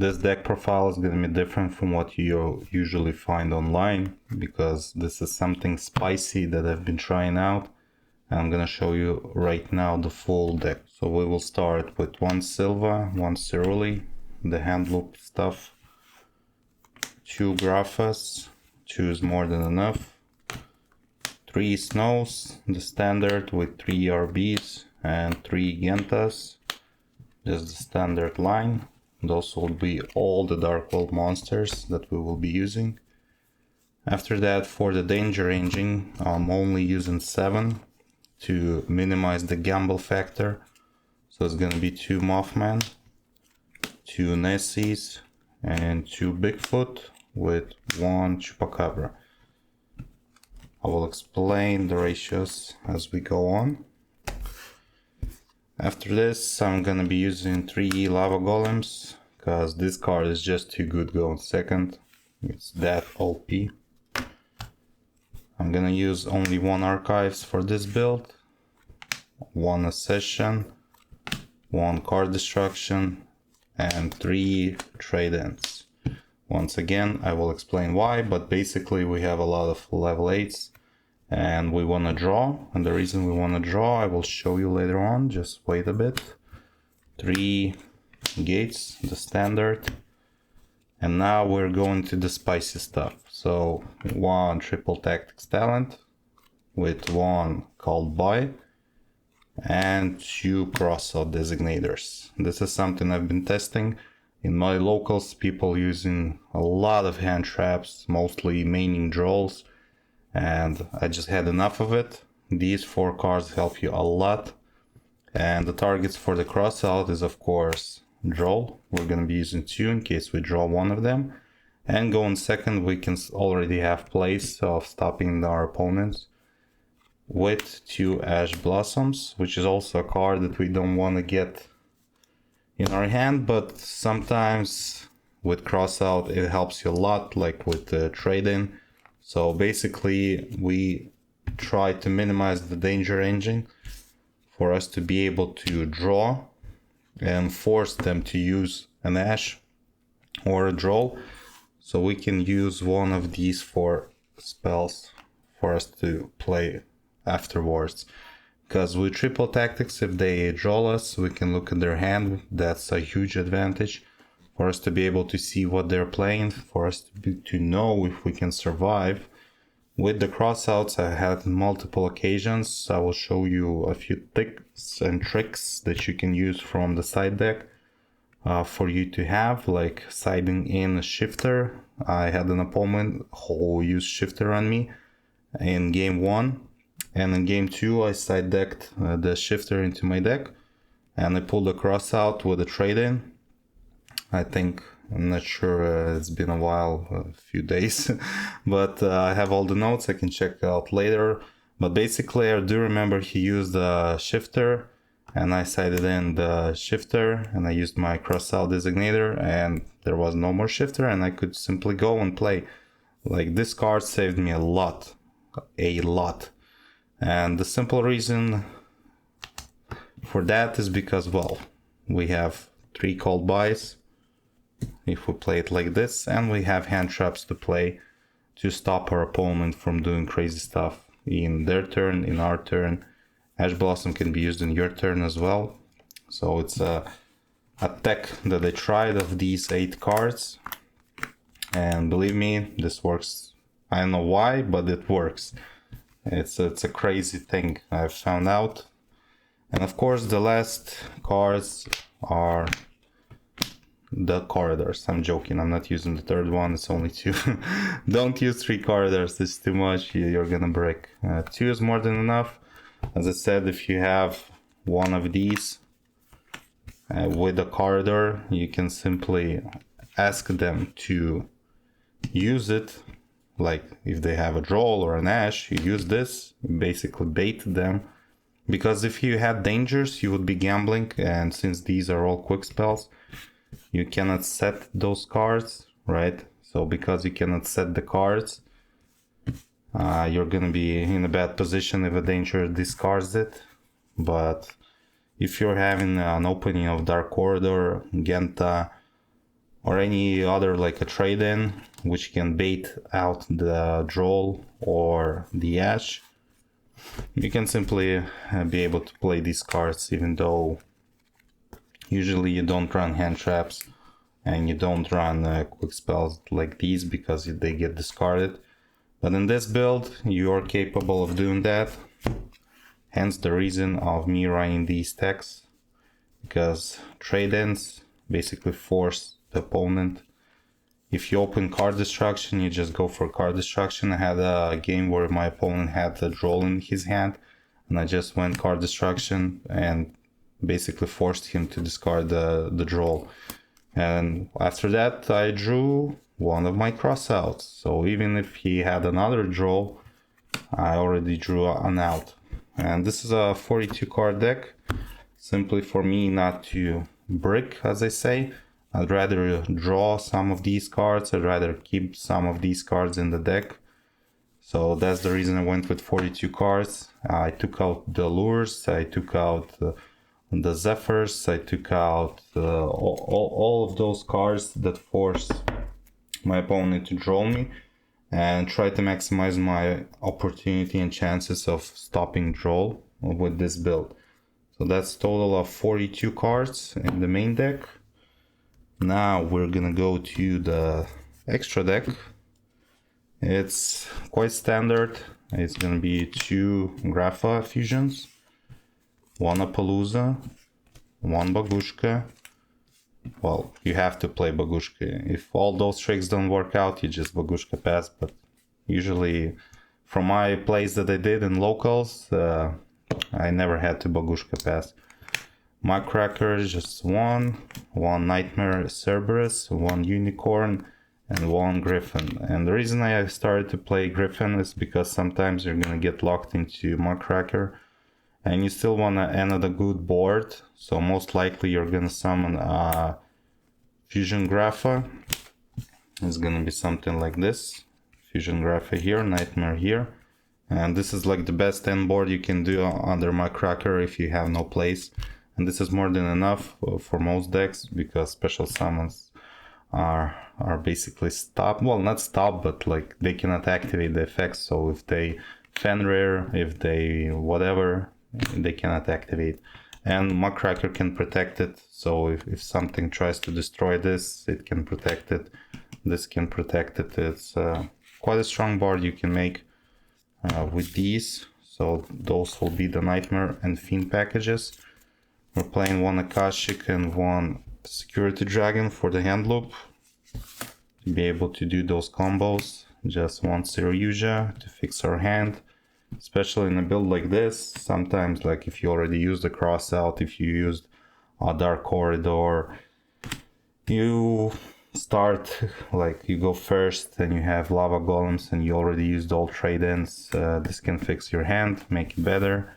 This deck profile is going to be different from what you usually find online, because this is something spicy that I've been trying out. And I'm going to show you right now the full deck. So we will start with 1 Silva, 1 Ceruli, the hand loop stuff, 2 Graphas, 2 is more than enough, 3 Snows, the standard with 3 RBs and 3 Gentas, just the standard line. Those will be all the Dark World monsters that we will be using. After that, for the danger ranging, I'm only using 7 to minimize the gamble factor. So it's gonna be 2 Mothman, 2 Nessies, and 2 Bigfoot with 1 Chupacabra. I will explain the ratios as we go on. After this, I'm gonna be using 3 Lava Golems, because this card is just too good going second. It's that OP. I'm gonna use only 1 Archives for this build, 1 Accession, 1 Card Destruction, and 3 Trade-ins. Once again, I will explain why, but basically we have a lot of level 8s. And we want to draw, and the reason we want to draw I will show you later on, just wait a bit. 3 gates, the standard, and now we're going to the spicy stuff. So 1 triple tactics talent with 1 called buy and 2 crossout designators. This is something I've been testing in my locals, people using a lot of hand traps, mostly maining draws, and I just had enough of it. These 4 cards help you a lot, and the targets for the crossout is of course draw. We're gonna be using 2 in case we draw 1 of them, and going second we can already have plays of stopping our opponents with 2 Ash Blossoms, which is also a card that we don't want to get in our hand, but sometimes with crossout it helps you a lot, like with the trade-in. So basically we try to minimize the danger engine for us to be able to draw and force them to use an Ash or a draw, so we can use one of these 4 spells for us to play afterwards. Because with triple tactics, if they draw us, we can look at their hand. That's a huge advantage for us to be able to see what they're playing, for us to know if we can survive. With the crossouts, I had multiple occasions. I will show you a few tips and tricks that you can use from the side deck for you to have, like siding in a shifter. I had an opponent who used shifter on me in game 1, and in game 2 I side decked the shifter into my deck, and I pulled a crossout with a trade-in. I'm not sure, it's been a while, a few days, but I have all the notes, I can check out later. But basically I do remember he used a shifter, and I sided in the shifter, and I used my crossout designator, and there was no more shifter, and I could simply go and play. Like, this card saved me a lot. And the simple reason for that is because, well, we have 3 called buys if we play it like this, and we have hand traps to play to stop our opponent from doing crazy stuff in their turn, in our turn. Ash Blossom can be used in your turn as well. So it's a tech that I tried of these 8 cards, and believe me, this works. I don't know why, but it works. It's a crazy thing I've found out. And of course the last cards are the corridors. I'm joking, I'm not using the third one, it's only 2. Don't use 3 corridors, it's too much, you're gonna break. 2 is more than enough. As I said, if you have one of these with a corridor, you can simply ask them to use it. Like if they have a draw or an Ash, you use this, basically bait them. Because if you had dangers, you would be gambling, and since these are all quick spells, you cannot set those cards, right? So because you cannot set the cards, you're gonna be in a bad position if a danger discards it. But if you're having an opening of Dark Corridor, Genta, or any other like a trade-in which can bait out the droll or the ash, you can simply be able to play these cards, even though usually you don't run hand traps and you don't run quick spells like these because they get discarded. But in this build, you are capable of doing that. Hence the reason of me running these decks, because trade-ins basically force the opponent. If you open card destruction, you just go for card destruction. I had a game where my opponent had a droll in his hand, and I just went card destruction and basically forced him to discard the droll. And after that, I drew one of my crossouts. So even if he had another droll, I already drew an out. And this is a 42 card deck, simply for me not to brick, as I say. I'd rather draw some of these cards, I'd rather keep some of these cards in the deck. So that's the reason I went with 42 cards. I took out the lures, I took out the Zephyrs, I took out all of those cards that force my opponent to draw me, and try to maximize my opportunity and chances of stopping draw with this build. So that's a total of 42 cards in the main deck. Now we're gonna go to the extra deck. It's quite standard. It's gonna be 2 Grapha fusions, 1 Appaloosa, 1 Bagushka. Well, you have to play Bagushka. If all those tricks don't work out, you just Bagushka pass. But usually, from my plays that I did in locals, I never had to Bagushka pass. My cracker is just 1 Nightmare Cerberus, 1 Unicorn, and 1 Griffin. And the reason I started to play Griffin is because sometimes you're gonna get locked into my cracker, and you still wanna end at a good board. So most likely you're gonna summon a Fusion Grapha. It's gonna be something like this. Fusion Grapha here, Nightmare here. And this is like the best end board you can do under my cracker if you have no place. And this is more than enough for most decks, because special summons are basically stopped. Well, not stopped, but like they cannot activate the effects. So if they Fenrir, if they whatever, they cannot activate. And my cracker can protect it. So if something tries to destroy this, it can protect it. This can protect it. It's quite a strong board you can make with these. So those will be the Nightmare and Fiend packages. We're playing 1 Akashic and 1 Security Dragon for the hand loop. To be able to do those combos, just 1 Synergies to fix our hand. Especially in a build like this, sometimes like if you already used a cross out, if you used a Dark Corridor, you start like you go first and you have lava golems and you already used all trade-ins. This can fix your hand, make it better.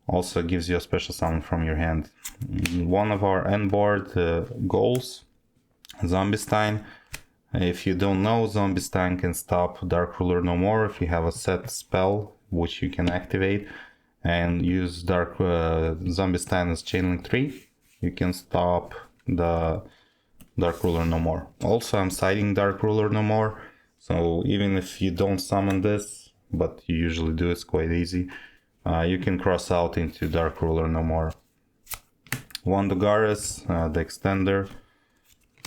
Also gives you a special summon from your hand. One of our end board goals, Zombiestein. If you don't know, Zombiestein can stop Dark Ruler No More if you have a set spell which you can activate and use Zombiestein as Chainlink 3. You can stop the Dark Ruler No More. Also, I'm siding Dark Ruler No More, so even if you don't summon this, but you usually do, it's quite easy, you can cross out into Dark Ruler No More. 1 Dogaris, the extender,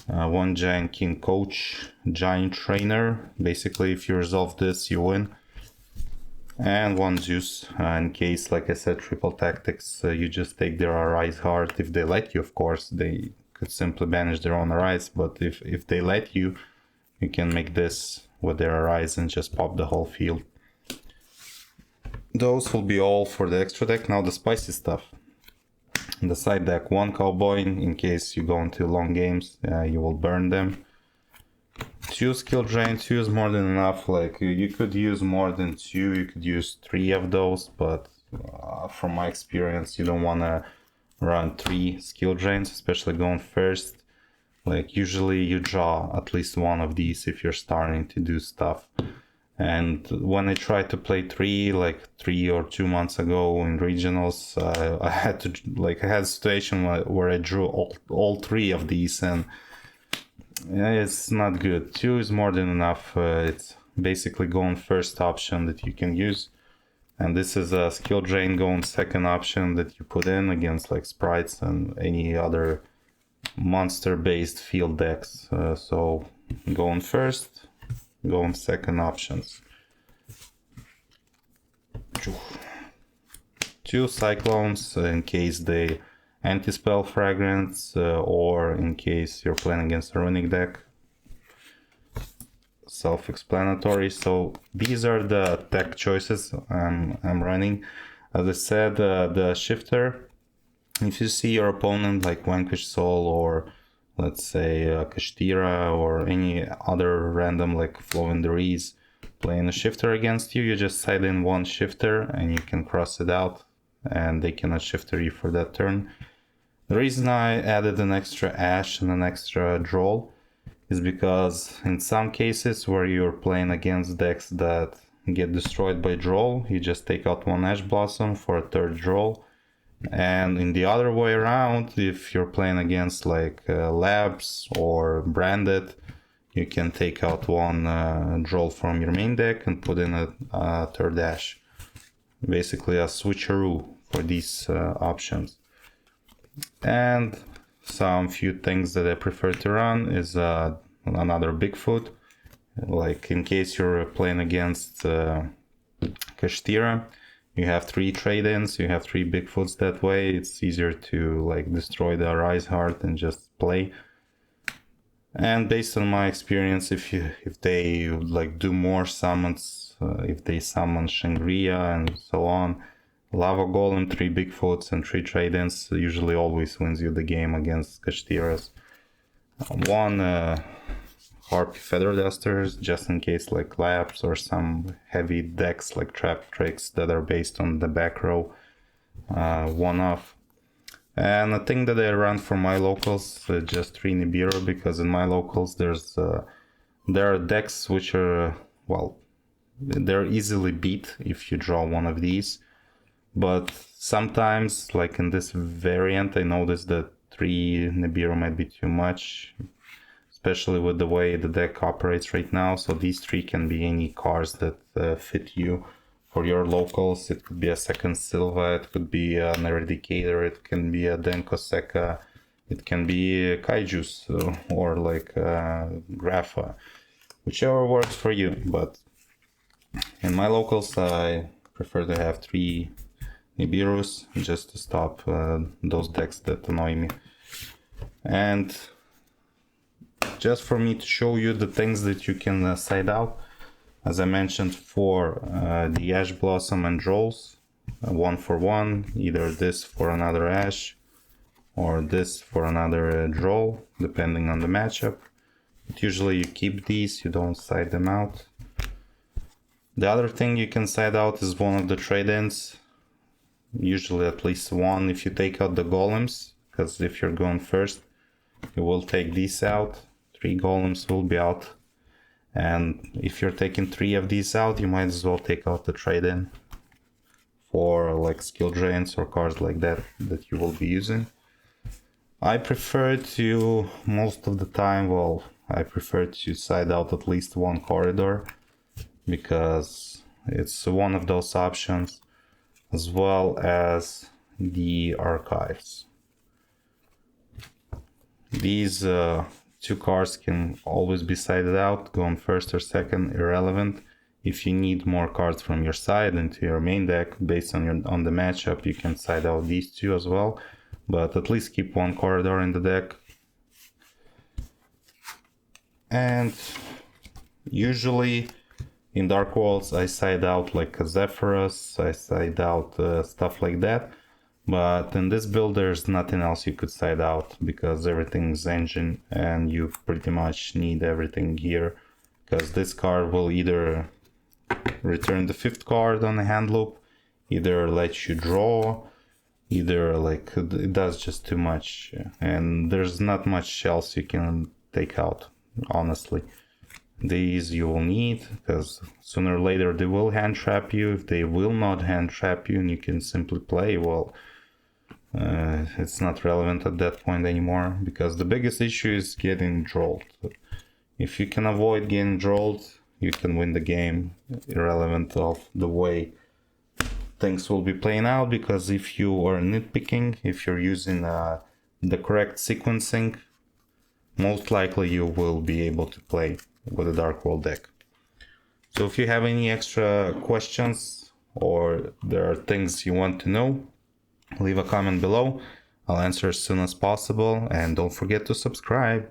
1 Giant King Coach, Giant Trainer. Basically, if you resolve this, you win. And 1 Zeus, in case, like I said, triple tactics, you just take their Arise Heart. If they let you, of course, they could simply banish their own Arise, but if they let you, you can make this with their Arise and just pop the whole field. Those will be all for the extra deck. Now the spicy stuff. In the side deck, 1 Cowboy, in case you go into long games, you will burn them. 2 Skill Drain, 2 is more than enough. Like you could use more than 2, you could use 3 of those, but from my experience, you don't want to run 3 Skill Drains, especially going first. Like usually you draw at least 1 of these if you're starting to do stuff. And when I tried to play 3, like 3 or 2 months ago in regionals, I had a situation where I drew all 3 of these, and It's not good. 2 is more than enough. It's basically going first option that you can use. And this is a skill drain going second option that you put in against like sprites and any other monster based field decks. So going first, going second options. 2 cyclones in case they anti-spell fragments or in case you're playing against a runic deck. Self-explanatory. So these are the deck choices I'm running. As I said, the shifter, if you see your opponent like Vanquish Soul or let's say Kashtira or any other random like Flowing Deriz playing a shifter against you, you just side in one shifter and you can cross it out and they cannot shifter you for that turn. The reason I added an extra Ash and an extra Droll is because in some cases where you're playing against decks that get destroyed by Droll, you just take out one Ash Blossom for a third Droll. And in the other way around, if you're playing against like Labs or Branded, you can take out one Droll from your main deck and put in a third Ash. Basically a switcheroo for these options. And some few things that I prefer to run is another Bigfoot. Like in case you're playing against Kashtira, you have 3 trade-ins, you have 3 Bigfoots that way. It's easier to like destroy the Rise Heart and just play. And based on my experience, if they like do more summons, if they summon Shangria and so on, Lava Golem, 3 Bigfoots and 3 trade-ins usually always wins you the game against Kashtiras. 1 Harpy Feather Dusters, just in case like Labs or some heavy decks like Trap Tricks that are based on the back row, 1 off. And a thing that I run for my locals, just 3 Nibiru, because in my locals there are decks which are, well, they're easily beat if you draw one of these. But sometimes, like in this variant, I noticed that 3 Nibiru might be too much, especially with the way the deck operates right now. So these 3 can be any cards that fit you for your locals. It could be a second Silva, it could be an Eradicator, it can be a Denko Sekka, it can be Kaijus or like Grapha, whichever works for you. But in my locals, I prefer to have 3 Nibirus just to stop those decks that annoy me. And just for me to show you the things that you can side out, as I mentioned for the Ash Blossom and Drolls, 1 for 1, either this for another Ash or this for another Droll, depending on the matchup. But usually you keep these, you don't side them out. The other thing you can side out is one of the trade-ins, usually at least 1 if you take out the golems, because if you're going first, you will take these out, 3 golems will be out. And if you're taking 3 of these out, you might as well take out the trade-in for like skill drains or cards like that you will be using. I prefer to, most of the time, I prefer to side out at least 1 corridor, because it's one of those options, as well as the archives. These 2 cards can always be sided out, going first or second, irrelevant. If you need more cards from your side into your main deck, based on the matchup, you can side out these 2 as well, but at least keep 1 corridor in the deck. And usually in Dark Worlds I side out like a Zephyrus, I side out stuff like that. But in this build there's nothing else you could side out, because everything's engine and you pretty much need everything here, because this card will either return the 5th card on the hand loop, either let you draw, either like it does just too much, and there's not much else you can take out, honestly. These you will need, because sooner or later they will hand trap you. If they will not hand trap you and you can simply play, well, It's not relevant at that point anymore, because the biggest issue is getting drolled. If you can avoid getting drolled, you can win the game, irrelevant of the way things will be playing out, because if you are nitpicking, if you're using the correct sequencing, most likely you will be able to play with a Dark World deck. So if you have any extra questions or there are things you want to know, leave a comment below. I'll answer as soon as possible, and don't forget to subscribe.